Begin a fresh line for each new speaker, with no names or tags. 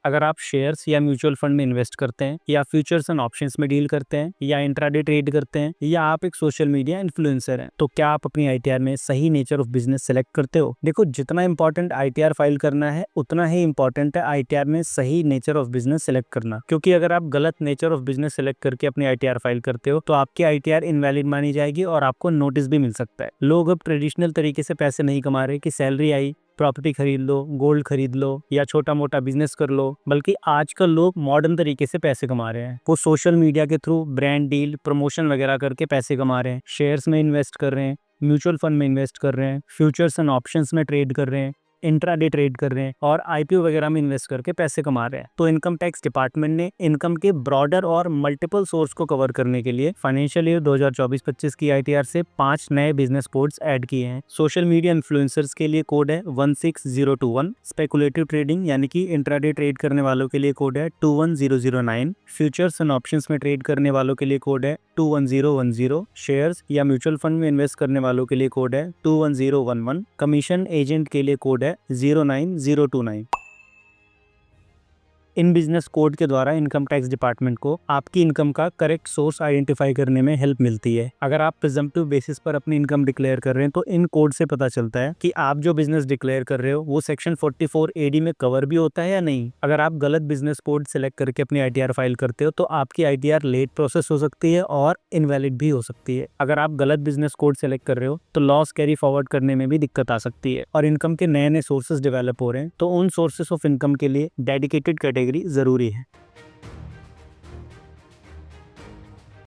अगर आप शेयर्स या म्यूचुअल फंड में इन्वेस्ट करते हैं, या फ्यूचर्स एंड ऑप्शंस में डील करते हैं, या इंट्राडे ट्रेड करते हैं, या आप एक सोशल मीडिया इन्फ्लुएंसर हैं, तो क्या आप अपनी आईटीआर में सही नेचर ऑफ बिजनेस सेलेक्ट करते हो? देखो, जितना इंपॉर्टेंट आईटीआर फाइल करना है उतना ही इंपॉर्टेंट है आईटीआर में सही नेचर ऑफ बिजनेस सेलेक्ट करना। क्योंकि अगर आप गलत नेचर ऑफ बिजनेस सेलेक्ट करके अपनी आईटीआर फाइल करते हो तो आपकी आईटीआर इनवैलिड मानी जाएगी और आपको नोटिस भी मिल सकता है। लोग अब ट्रेडिशनल तरीके से पैसे नहीं कमा रहे कि सैलरी आई, प्रॉपर्टी खरीद लो, गोल्ड खरीद लो, या छोटा मोटा बिजनेस कर लो, बल्कि आजकल लोग मॉडर्न तरीके से पैसे कमा रहे हैं। वो सोशल मीडिया के थ्रू ब्रांड डील, प्रमोशन वगैरह करके पैसे कमा रहे हैं, शेयर्स में इन्वेस्ट कर रहे हैं, म्यूचुअल फंड में इन्वेस्ट कर रहे हैं, फ्यूचर्स एंड ऑप्शंस में ट्रेड कर रहे हैं, इंट्राडे ट्रेड कर रहे हैं और आईपीओ वगैरह में इन्वेस्ट करके पैसे कमा रहे हैं। तो इनकम टैक्स डिपार्टमेंट ने इनकम के ब्रॉडर और मल्टीपल सोर्स को कवर करने के लिए फाइनेंशियल ईयर 2024-25 की आईटीआर से 5 नए बिजनेस कोड्स ऐड किए हैं। सोशल मीडिया इन्फ्लुएंसर्स के लिए कोड है 16021, स्पेकुलेटिव ट्रेडिंग यानी कि इंट्राडे ट्रेड करने वालों के लिए कोड है 21009, फ्यूचर्स एंड ऑप्शंस में ट्रेड करने वालों के लिए कोड है 21010, शेयर्स या म्यूचुअल फंड में इन्वेस्ट करने वालों के लिए कोड है 21011, कमीशन एजेंट के लिए कोड है 09029। इन बिजनेस कोड के द्वारा इनकम टैक्स डिपार्टमेंट को आपकी इनकम का करेक्ट सोर्स आइडेंटिफाई करने में हेल्प मिलती है। अगर आप प्रिजम्पटिव बेसिस पर अपनी इनकम डिक्लेयर कर रहे हैं तो इन कोड से पता चलता है कि आप जो बिजनेस डिक्लेयर कर रहे हो वो सेक्शन 44 AD में कवर भी होता है या नहीं। अगर आप गलत बिजनेस कोड सिलेक्ट करके अपनी आईटीआर फाइल करते हो तो आपकी आईटीआर लेट प्रोसेस हो सकती है और इनवैलिड भी हो सकती है। अगर आप गलत बिजनेस कोड सिलेक्ट कर रहे हो तो लॉस कैरी फॉरवर्ड करने में भी दिक्कत आ सकती है। और इनकम के नए नए सोर्सेज डेवलप हो रहे हैं तो उन सोर्सेस ऑफ इनकम के लिए डेडिकेटेड कैटेगरी जरूरी है।